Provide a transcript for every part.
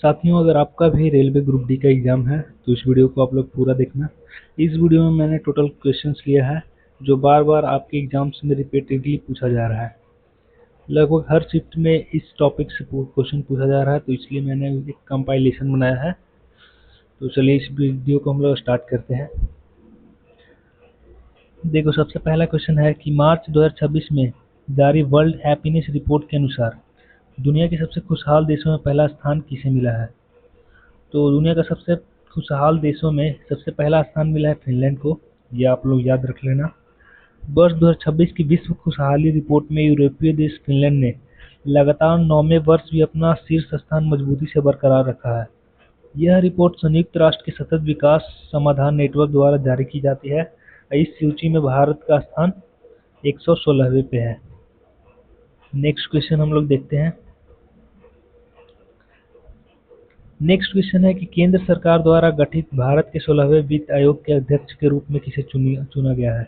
साथियों, अगर आपका भी रेलवे ग्रुप डी का एग्ज़ाम है तो इस वीडियो को आप लोग पूरा देखना। इस वीडियो में मैंने टोटल क्वेश्चंस लिया है जो बार बार आपके एग्जाम्स में रिपीटेडली पूछा जा रहा है। लगभग हर शिफ्ट में इस टॉपिक से क्वेश्चन पूछा जा रहा है, तो इसलिए मैंने एक कंपाइलेशन बनाया है। तो चलिए इस वीडियो को हम लोग स्टार्ट करते हैं। देखो, सबसे पहला क्वेश्चन है कि मार्च 2026 में जारी वर्ल्ड हैप्पीनेस रिपोर्ट के अनुसार दुनिया के सबसे खुशहाल देशों में पहला स्थान किसे मिला है। तो दुनिया का सबसे खुशहाल देशों में सबसे पहला स्थान मिला है फिनलैंड को। ये आप लोग याद रख लेना। वर्ष 2026 की विश्व खुशहाली रिपोर्ट में यूरोपीय देश फिनलैंड ने लगातार 9वें वर्ष भी अपना शीर्ष स्थान मजबूती से बरकरार रखा है। यह रिपोर्ट संयुक्त राष्ट्र के सतत विकास समाधान नेटवर्क द्वारा जारी की जाती है। इस सूची में भारत का स्थान 116वें पे है। नेक्स्ट क्वेश्चन हम लोग देखते हैं। नेक्स्ट क्वेश्चन है कि केंद्र सरकार द्वारा गठित भारत के 16वें वित्त आयोग के अध्यक्ष के रूप में किसे चुना गया है।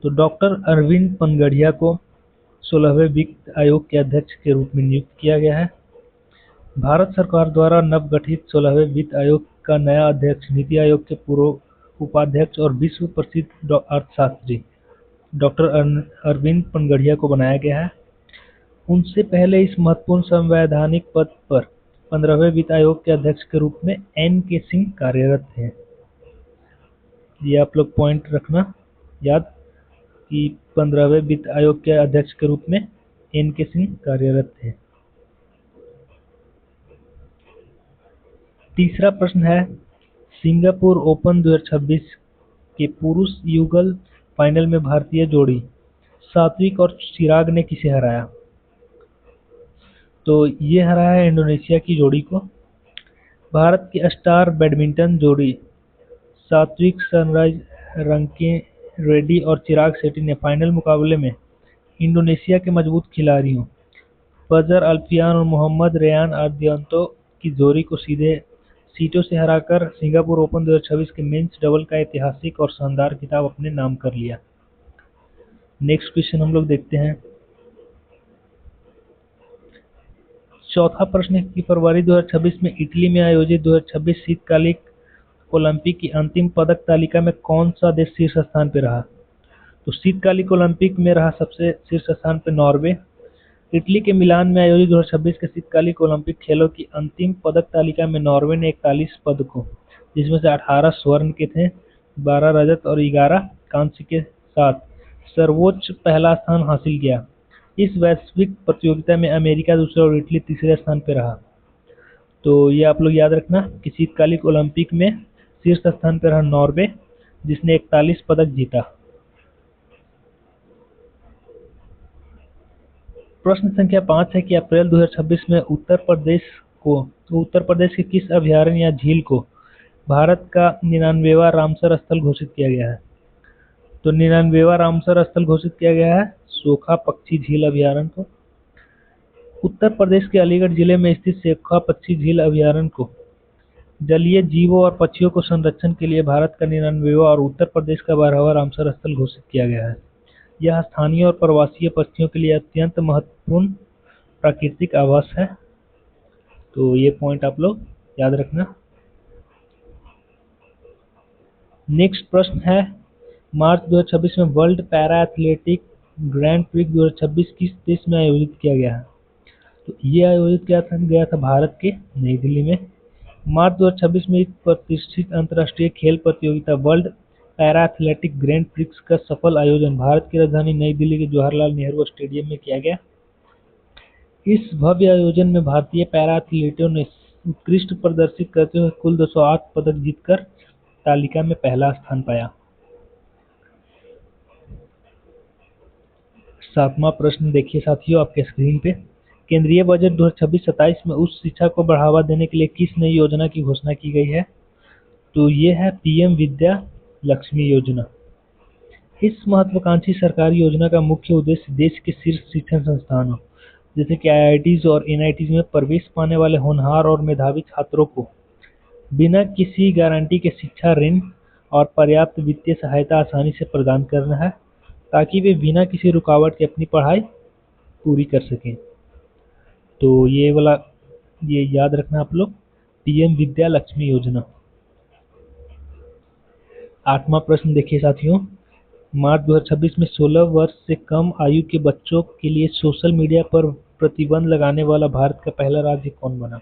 तो डॉक्टर अरविंद पनगड़िया को 16वें वित्त आयोग के अध्यक्ष के रूप में नियुक्त किया गया है। भारत सरकार द्वारा नवगठित 16वें वित्त आयोग का नया अध्यक्ष नीति आयोग के पूर्व उपाध्यक्ष और विश्व प्रसिद्ध अर्थशास्त्री डॉक्टर अरविंद पनगड़िया को बनाया गया है। उनसे पहले इस महत्वपूर्ण संवैधानिक पद पर 15वें वित्त आयोग के अध्यक्ष के रूप में एन.के. सिंह कार्यरत थे। ये आप लोग पॉइंट रखना याद कि 15वें वित्त आयोग के अध्यक्ष के रूप में एन.के. सिंह कार्यरत थे। तीसरा प्रश्न है, सिंगापुर ओपन 2026 के पुरुष युगल फाइनल में भारतीय जोड़ी सात्विक और चिराग ने किसे हराया। तो ये हराया है इंडोनेशिया की जोड़ी को। भारत की स्टार बैडमिंटन जोड़ी सात्विक सनराइज रंकी रेड्डी और चिराग शेट्टी ने फाइनल मुकाबले में इंडोनेशिया के मजबूत खिलाड़ियों फजर अल्फियान और मोहम्मद रेयान आर्दियांतो की जोड़ी को सीधे सीटों से हराकर सिंगापुर ओपन 2026 के मेंस डबल का ऐतिहासिक और शानदार खिताब अपने नाम कर लिया। नेक्स्ट क्वेश्चन हम लोग देखते हैं। चौथा प्रश्न है कि फरवरी 2026 में इटली में आयोजित 2026 शीतकालिक ओलंपिक की अंतिम पदक तालिका में कौन सा देश शीर्ष स्थान पर रहा। तो शीतकालिक ओलंपिक में रहा सबसे शीर्ष स्थान पर नॉर्वे। इटली के मिलान में आयोजित 2026 के शीतकालिक ओलंपिक खेलों की अंतिम पदक तालिका में नॉर्वे ने 41 पदकों, जिसमें से 18 स्वर्ण के थे, 12 रजत और 11 कांस्य के साथ सर्वोच्च पहला स्थान हासिल किया। इस वैश्विक प्रतियोगिता में अमेरिका दूसरे और इटली तीसरे स्थान पर रहा। तो ये आप लोग याद रखना कि शीतकालिक ओलंपिक में शीर्ष स्थान पर रहा नॉर्वे, जिसने 41 पदक जीता। प्रश्न संख्या 5 है कि अप्रैल 2026 में उत्तर प्रदेश के किस अभयारण्य या झील को भारत का 99वां रामसर स्थल घोषित किया गया है। तो 99वां रामसर स्थल घोषित किया गया है सोखा पक्षी झील अभयारण्य को। उत्तर प्रदेश के अलीगढ़ जिले में स्थित सोखा पक्षी झील अभयारण्य को जलीय जीवों और पक्षियों को संरक्षण के लिए भारत का 99वां और उत्तर प्रदेश का 12वां रामसर स्थल घोषित किया गया है। यह स्थानीय और प्रवासीय पक्षियों के लिए अत्यंत महत्वपूर्ण प्राकृतिक आवास है। तो ये पॉइंट आप लोग याद रखना। नेक्स्ट प्रश्न है, मार्च 2026 में world para athletic grand prix 2026 किस देश में आयोजित किया गया है। तो ये आयोजित गया था भारत के नई दिल्ली में। मार्च 2026 में इस प्रतिष्ठित अंतर्राष्ट्रीय खेल प्रतियोगिता world para athletic grand prix का सफल आयोजन भारत की राजधानी नई दिल्ली के जवाहरलाल नेहरू स्टेडियम में किया गया। इस भव्य आयोजन में भारतीय पैरा एथलीटों ने उत्कृष्ट प्रदर्शित करते हुए कुल 208 पदक जीतकर तालिका में पहला स्थान पाया। सातवां प्रश्न देखिए साथियों आपके स्क्रीन पे। केंद्रीय बजट 2026-27 में उच्च शिक्षा को बढ़ावा देने के लिए किस नई योजना की घोषणा की गई है। तो ये है पीएम विद्या लक्ष्मी योजना। इस महत्वाकांक्षी सरकारी योजना का मुख्य उद्देश्य देश के शीर्ष शिक्षण संस्थानों जैसे कि आईआईटीज और एनआईटीज में प्रवेश पाने वाले होनहार और मेधावी छात्रों को बिना किसी गारंटी के शिक्षा ऋण और पर्याप्त वित्तीय सहायता आसानी से प्रदान करना है, ताकि वे बिना किसी रुकावट के अपनी पढ़ाई पूरी कर सकें। तो ये वाला ये याद रखना आप लोग, पीएम विद्या लक्ष्मी योजना। 8वां प्रश्न देखिए साथियों, मार्च 2026 में 16 वर्ष से कम आयु के बच्चों के लिए सोशल मीडिया पर प्रतिबंध लगाने वाला भारत का पहला राज्य कौन बना?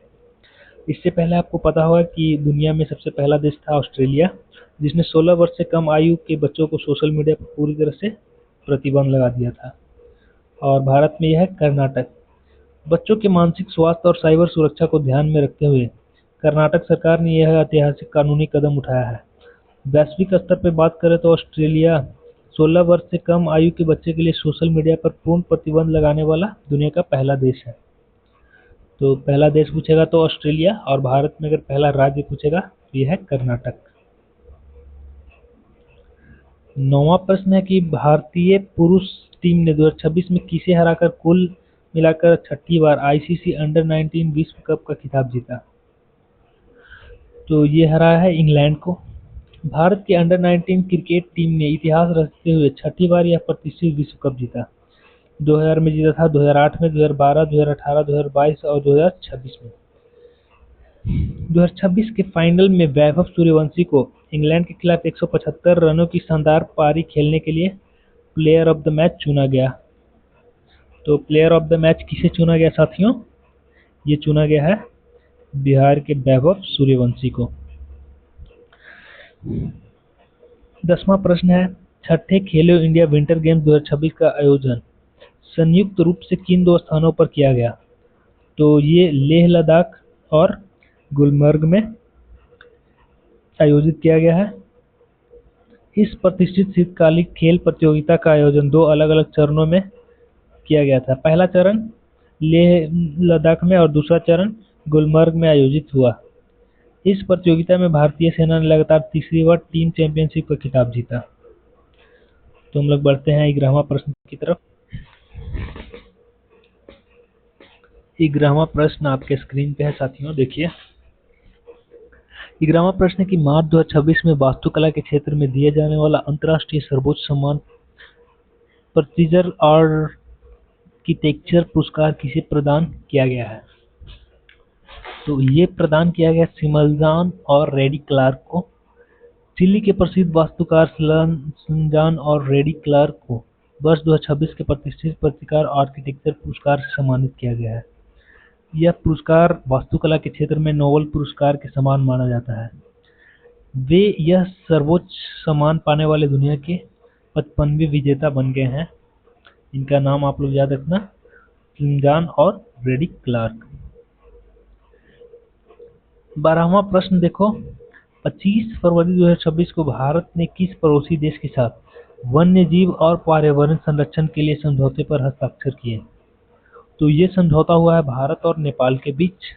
इससे पहले आपको पता होगा कि दुनिया में सबसे पहला देश था ऑस्ट्रेलिया, जिसने 16 वर्ष से कम आयु के बच्चों को सोशल मीडिया पर पूरी तरह से प्रतिबंध लगा दिया था। और भारत में यह है कर्नाटक। बच्चों के मानसिक स्वास्थ्य और साइबर सुरक्षा को ध्यान में रखते हुए कर्नाटक सरकार ने यह ऐतिहासिक कानूनी कदम उठाया है। वैश्विक स्तर पर बात करें तो ऑस्ट्रेलिया 16 वर्ष से कम आयु के बच्चे के लिए सोशल मीडिया पर पूर्ण प्रतिबंध लगाने वाला दुनिया का पहला देश है। तो पहला देश पूछेगा तो ऑस्ट्रेलिया, और भारत में अगर पहला राज्य पूछेगा तो यह है कर्नाटक। 9वां प्रश्न है कि भारतीय पुरुष टीम ने 2026 में किसे हराकर कुल मिलाकर छठी बार आईसीसी अंडर 19 विश्व कप का खिताब जीता? तो ये हराया है इंग्लैंड को। भारत की अंडर 19 क्रिकेट टीम ने इतिहास रचते हुए छठी बार यह प्रतिष्ठित विश्व कप जीता। 2000 में जीता था, 2008 में, 2012, 2018, 2022 और 2026 में। 2026 के फाइनल में वैभव सूर्यवंशी को इंग्लैंड के खिलाफ 175 रनों की शानदार पारी खेलने के लिए प्लेयर ऑफ द मैच चुना गया। तो प्लेयर ऑफ द मैच किसे चुना गया साथियों? ये चुना गया है बिहार के वैभव सूर्यवंशी को। 10वां प्रश्न है, छठे खेलो इंडिया विंटर गेम्स 2026 का आयोजन संयुक्त रूप से किन दो स्थानों पर किया गया? तो ये लेह लद्दाख और गुलमर्ग में आयोजित किया गया है। इस प्रतिष्ठित शीतकालिक खेल प्रतियोगिता का आयोजन दो अलग अलग चरणों में किया गया था। पहला चरण लेह लद्दाख में और दूसरा चरण गुलमर्ग में आयोजित हुआ। इस प्रतियोगिता में भारतीय सेना ने लगातार तीसरी बार टीम चैंपियनशिप का खिताब जीता। तो हम लोग बढ़ते हैं 11वां प्रश्न की तरफ। 11वां प्रश्न आपके स्क्रीन पे है साथियों, देखिए। 11वां प्रश्न है कि मार्च 2026 में वास्तुकला के क्षेत्र में दिए जाने वाला अंतर्राष्ट्रीय सर्वोच्च सम्मान प्रिट्जर आर्किटेक्चर पुरस्कार किसे प्रदान किया गया है? तो ये प्रदान किया गया सिमलजान और रेडी क्लार्क को। चिली के प्रसिद्ध वास्तुकार सिमलजान और रेडी क्लार्क को वर्ष 2026 के प्रतिष्ठित पत्रकार आर्किटेक्चर पुरस्कार से सम्मानित किया गया है। यह पुरस्कार वास्तुकला के क्षेत्र में नोबेल पुरस्कार के समान माना जाता है। वे यह सर्वोच्च सम्मान पाने वाले दुनिया के 55वें विजेता बन गए हैं। इनका नाम आप लोग याद रखना, सिमलजान और रेडी क्लार्क। 12वां प्रश्न देखो, 25 फरवरी 2026 को भारत ने किस पड़ोसी देश के साथ वन्य जीव और पर्यावरण संरक्षण के लिए समझौते पर हस्ताक्षर किए? तो ये समझौता हुआ है भारत और नेपाल के बीच।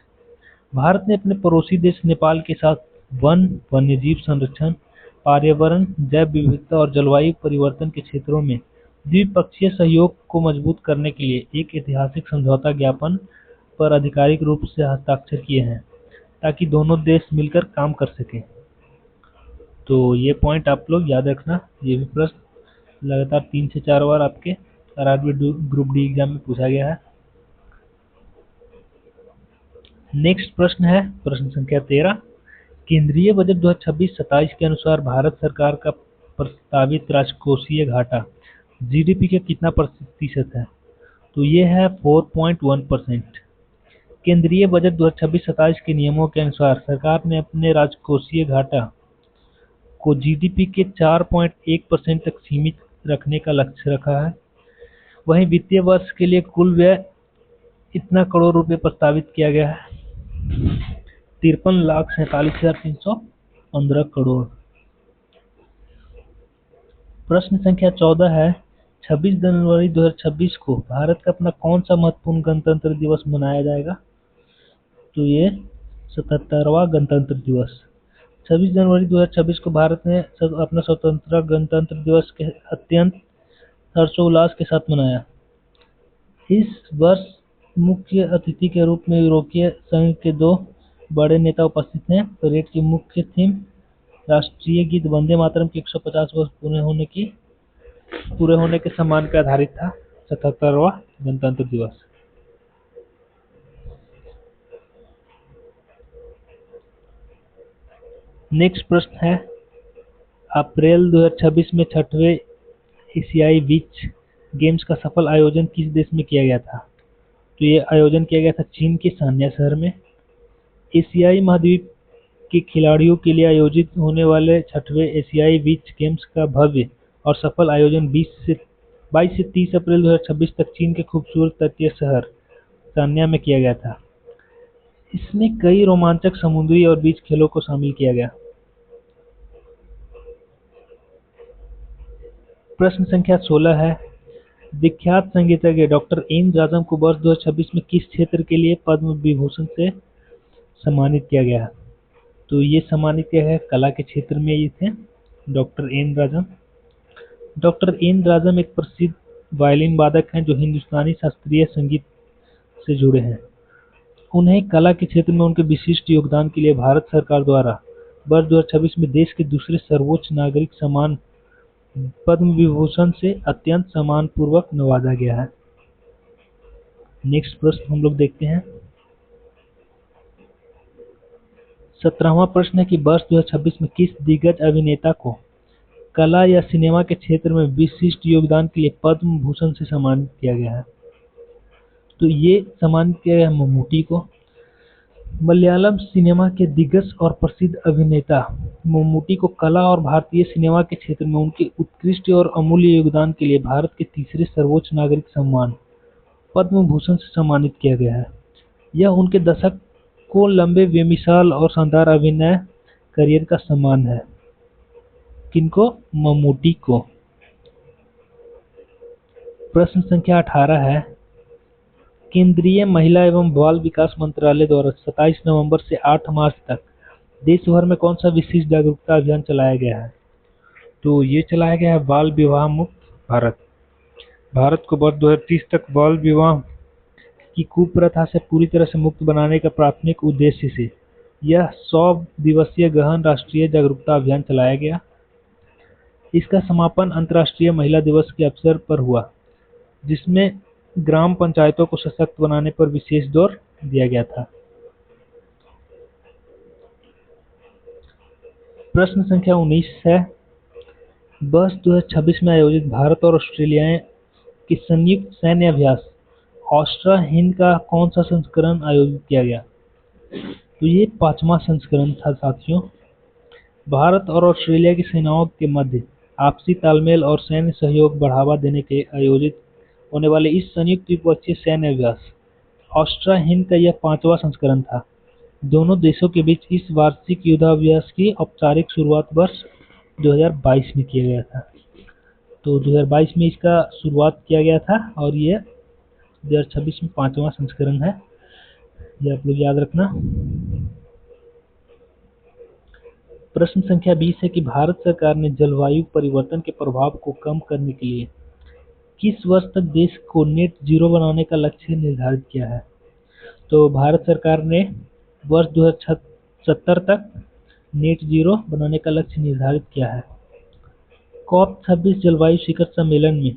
भारत ने अपने पड़ोसी देश नेपाल के साथ वन्यजीव संरक्षण, पर्यावरण, जैव विविधता और जलवायु परिवर्तन के क्षेत्रों में द्विपक्षीय सहयोग को मजबूत करने के लिए एक ऐतिहासिक समझौता ज्ञापन पर आधिकारिक रूप से हस्ताक्षर किए हैं, ताकि दोनों देश मिलकर काम कर सकें। तो ये पॉइंट आप लोग याद रखना। ये भी प्रश्न लगातार 3 से 4 बार आपके आरआरबी ग्रुप डी एग्जाम में पूछा गया है। नेक्स्ट प्रश्न है प्रश्न संख्या 13। केंद्रीय बजट 2026-27 के अनुसार भारत सरकार का प्रस्तावित राजकोषीय घाटा जीडीपी के कितना प्रतिशत है? तो ये है 4.1%। केंद्रीय बजट 2026-27 के नियमों के अनुसार सरकार ने अपने राजकोषीय घाटा को जीडीपी के 4.1% तक सीमित रखने का लक्ष्य रखा है। वहीं वित्तीय वर्ष के लिए कुल व्यय इतना करोड़ रुपए प्रस्तावित किया गया है, 53,47,315 करोड़। प्रश्न संख्या 14 है, 26 जनवरी 2026 को भारत का अपना कौन सा महत्वपूर्ण गणतंत्र दिवस मनाया जाएगा? तो ये 77वां गणतंत्र दिवस। 26 जनवरी 2026 को भारत ने अपना स्वतंत्रता गणतंत्र दिवस के अत्यंत हर्षोल्लास के साथ मनाया। इस वर्ष मुख्य अतिथि के रूप में यूरोपीय संघ के 2 बड़े नेता उपस्थित हैं। परेड की मुख्य थीम राष्ट्रीय गीत वंदे मातरम के 150 वर्ष पूरे होने के सम्मान पर आधारित था। 77वां गणतंत्र दिवस। नेक्स्ट प्रश्न है, अप्रैल 2026 में छठवें एशियाई बीच गेम्स का सफल आयोजन किस देश में किया गया था? तो ये आयोजन किया गया था चीन के शान्या शहर में। एशियाई महाद्वीप के खिलाड़ियों के लिए आयोजित होने वाले छठवें एशियाई बीच गेम्स का भव्य और सफल आयोजन 22 से 30 अप्रैल 2026 तक चीन के खूबसूरत तटीय शहर शान्या में किया गया था। इसमें कई रोमांचक समुद्री और बीच खेलों को शामिल किया गया। प्रश्न संख्या 16 है, विख्यात संगीतज्ञ डॉक्टर एन राजम को वर्ष 2026 में किस क्षेत्र के लिए पद्म विभूषण से सम्मानित किया गया? तो ये सम्मानित किया गया कला के क्षेत्र में ये थे doctor N Rajam. Doctor N Rajam एक प्रसिद्ध वायलिन वादक हैं जो हिंदुस्तानी शास्त्रीय संगीत से जुड़े हैं। उन्हें कला के क्षेत्र में उनके विशिष्ट योगदान के लिए भारत सरकार द्वारा वर्ष 2026 में देश के दूसरे सर्वोच्च नागरिक सम्मान पद्म विभूषण से अत्यंत सम्मानपूर्वक नवाजा गया है। नेक्स्ट प्रश्न हम लोग देखते हैं। 17वां प्रश्न है कि वर्ष 2026 में किस दिग्गज अभिनेता को कला या सिनेमा के क्षेत्र में विशिष्ट योगदान के लिए पद्म भूषण से सम्मानित किया गया है? तो ये सम्मानित किया गया मम्मूटी को। मलयालम सिनेमा के दिग्गज और प्रसिद्ध अभिनेता मम्मूटी को कला और भारतीय सिनेमा के क्षेत्र में उनके उत्कृष्ट और अमूल्य योगदान के लिए भारत के तीसरे सर्वोच्च नागरिक सम्मान पद्म भूषण से सम्मानित किया गया है। यह उनके दशकों लंबे बेमिसाल और शानदार अभिनय करियर का सम्मान है। किनको? मम्मूटी को। प्रश्न संख्या 18 है, केंद्रीय महिला एवं बाल विकास मंत्रालय द्वारा 27 नवंबर से 8 मार्च तक देश भर में कौन सा विशेष जागरूकता अभियान चलाया गया है? तो ये चलाया गया है बाल विवाह मुक्त भारत। भारत को वर्ष 2030 तक बाल विवाह की कुप्रथा से पूरी तरह से मुक्त बनाने का प्राथमिक उद्देश्य से यह 100 दिवसीय गहन राष्ट्रीय जागरूकता अभियान चलाया गया। इसका समापन अंतर्राष्ट्रीय महिला दिवस के अवसर पर हुआ, जिसमें ग्राम पंचायतों को सशक्त बनाने पर विशेष जोर दिया गया था। प्रश्न संख्या 19 है, वर्ष 2026 में आयोजित भारत और ऑस्ट्रेलिया के संयुक्त सैन्य अभ्यास ऑस्ट्रा हिंद का कौन सा संस्करण आयोजित किया गया? तो ये 5वां संस्करण था साथियों। भारत और ऑस्ट्रेलिया की सेनाओं के मध्य आपसी तालमेल और सैन्य सहयोग बढ़ावा देने के आयोजित होने वाले इस संयुक्त द्विपक्षीय सैन्य अभ्यास ऑस्ट्रा हिंद का यह 5वां संस्करण था। दोनों देशों के बीच इस वार्षिक युद्धाभ्यास की औपचारिक शुरुआत वर्ष 2022 में किया गया था। तो 2022 में इसका शुरुआत किया गया था और ये 2026 में 5वां संस्करण है, ये आप लोग याद रखना। प्रश्न संख्या 20 है कि भारत सरकार ने जलवायु परिवर्तन के प्रभाव को कम करने के लिए किस वर्ष तक देश को नेट जीरो बनाने का लक्ष्य निर्धारित किया है? तो भारत सरकार ने वर्ष 2070 तक नेट जीरो बनाने का लक्ष्य निर्धारित किया है। COP26 जलवायु शिखर सम्मेलन में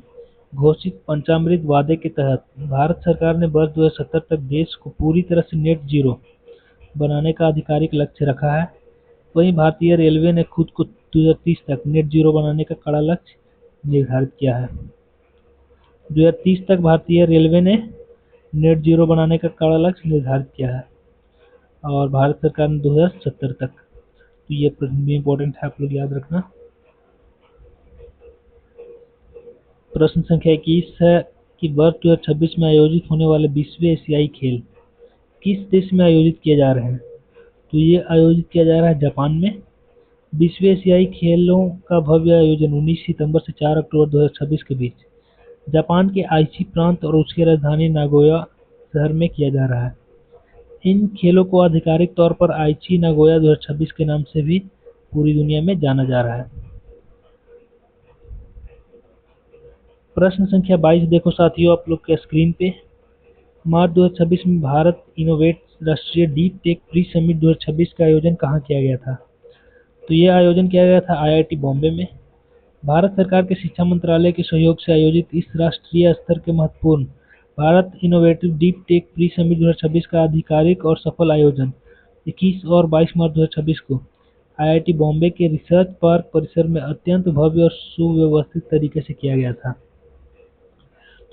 घोषित पंचामृत वादे के तहत भारत सरकार ने वर्ष 2070 तक देश को पूरी तरह से नेट जीरो बनाने का आधिकारिक लक्ष्य रखा है। वहीं भारतीय रेलवे ने खुद को 2030 तक नेट जीरो बनाने का कड़ा लक्ष्य निर्धारित किया है। 2030 तक भारतीय रेलवे ने नेट जीरो बनाने का कड़ा लक्ष्य निर्धारित किया है और भारत सरकार ने 2070 तक। तो ये भी इम्पोर्टेंट है, आप लोग याद रखना। प्रश्न संख्या 21 है कि वर्ष 2026 में आयोजित होने वाले 20वें एशियाई खेल किस देश में आयोजित किए जा रहे हैं? तो ये आयोजित किया जा रहा है जापान में। 20वें एशियाई खेलों का भव्य आयोजन 19 सितंबर से 4 अक्टूबर 2026 के बीच जापान के आईची प्रांत और उसकी राजधानी नागोया शहर में किया जा रहा है। इन खेलों को आधिकारिक तौर पर आईची नागोया 2026 के नाम से भी पूरी दुनिया में जाना जा रहा है। प्रश्न संख्या 22 देखो साथियों आप लोग के स्क्रीन पे। मार्च 2026 में भारत इनोवेट राष्ट्रीय डीप टेक प्री समिट 2026 का आयोजन कहाँ किया गया था? तो ये आयोजन किया गया था आईआईटी बॉम्बे में। भारत सरकार के शिक्षा मंत्रालय के सहयोग से आयोजित इस राष्ट्रीय स्तर के महत्वपूर्ण Bharat innovative deep tech pre summit 2026 का आधिकारिक और सफल आयोजन 21 और 22 मार्च 2026 को आईआईटी बॉम्बे के रिसर्च पार्क परिसर में अत्यंत भव्य और सुव्यवस्थित तरीके से किया गया था।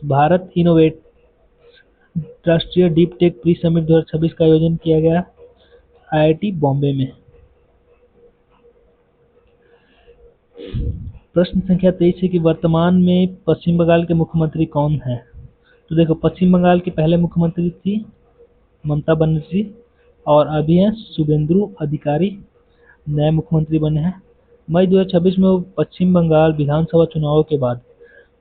भारत इनोवेट राष्ट्रीय डीप टेक प्री समिट 2026 का आयोजन किया गया आईआईटी बॉम्बे में। प्रश्न संख्या 23 है कि वर्तमान में पश्चिम बंगाल के मुख्यमंत्री कौन हैं? तो देखो, पश्चिम बंगाल के पहले मुख्यमंत्री थी ममता बनर्जी और अभी हैं शुभेंदु अधिकारी, नए मुख्यमंत्री बने हैं। मई 2026 में पश्चिम बंगाल विधानसभा चुनावों के बाद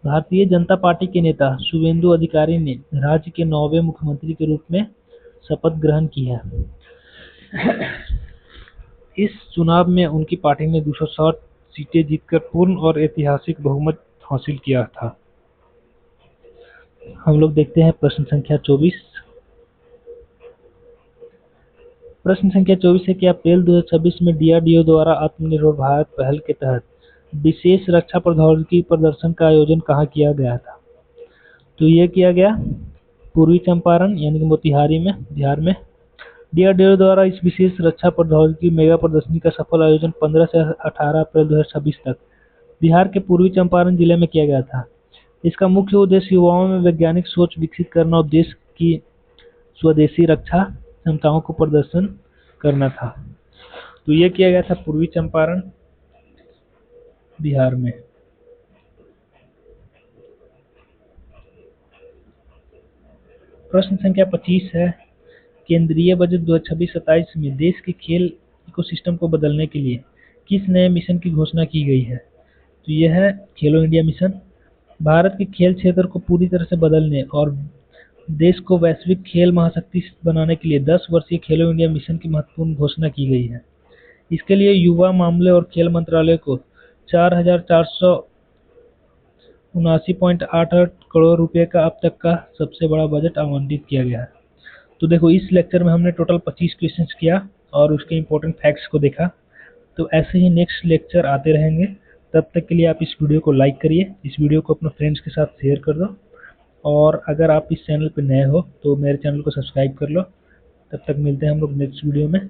भारतीय जनता पार्टी के नेता शुभेंदु अधिकारी ने राज्य के 9वें मुख्यमंत्री के रूप में शपथ ग्रहण की है। इस चुनाव में उनकी पार्टी ने 260 सीटें जीतकर पूर्ण और ऐतिहासिक बहुमत हासिल किया था। हम लोग देखते हैं प्रश्न संख्या 24। प्रश्न संख्या 24 है कि अप्रैल 2026 में डीआरडीओ द्वारा आत्मनिर्भर भारत पहल के तहत विशेष रक्षा प्रौद्योगिकी प्रदर्शन का आयोजन कहाँ किया गया था? तो ये किया गया पूर्वी चंपारण यानी कि मोतिहारी में, बिहार में। डीआरडीओ द्वारा इस विशेष रक्षा प्रौद्योगिकी मेगा प्रदर्शनी का सफल आयोजन 15 से 18 अप्रैल 2026 तक बिहार के पूर्वी चंपारण जिले में किया गया था। इसका मुख्य उद्देश्य युवाओं में वैज्ञानिक सोच विकसित करना और देश की स्वदेशी रक्षा क्षमताओं को प्रदर्शन करना था। तो ये किया गया था पूर्वी चंपारण, बिहार में। प्रश्न संख्या 25 है, केंद्रीय बजट 2026-27 में देश के खेल इकोसिस्टम को बदलने के लिए किस नए मिशन की घोषणा की गई है? तो यह है खेलो इंडिया मिशन। भारत के खेल क्षेत्र को पूरी तरह से बदलने और देश को वैश्विक खेल महाशक्ति बनाने के लिए 10 वर्षीय खेलो इंडिया मिशन की महत्वपूर्ण घोषणा की गई है। इसके लिए युवा मामले और खेल मंत्रालय को 4,479.88 करोड़ रुपए का अब तक का सबसे बड़ा बजट आवंटित किया गया है। तो देखो, इस लेक्चर में हमने टोटल 25 क्वेश्चंस किया और उसके इंपॉर्टेंट फैक्ट्स को देखा। तो ऐसे ही नेक्स्ट लेक्चर आते रहेंगे। तब तक के लिए आप इस वीडियो को लाइक करिए, इस वीडियो को अपने फ्रेंड्स के साथ शेयर कर दो, और अगर आप इस चैनल पर नए हो तो मेरे चैनल को सब्सक्राइब कर लो। तब तक मिलते हैं हम लोग नेक्स्ट वीडियो में।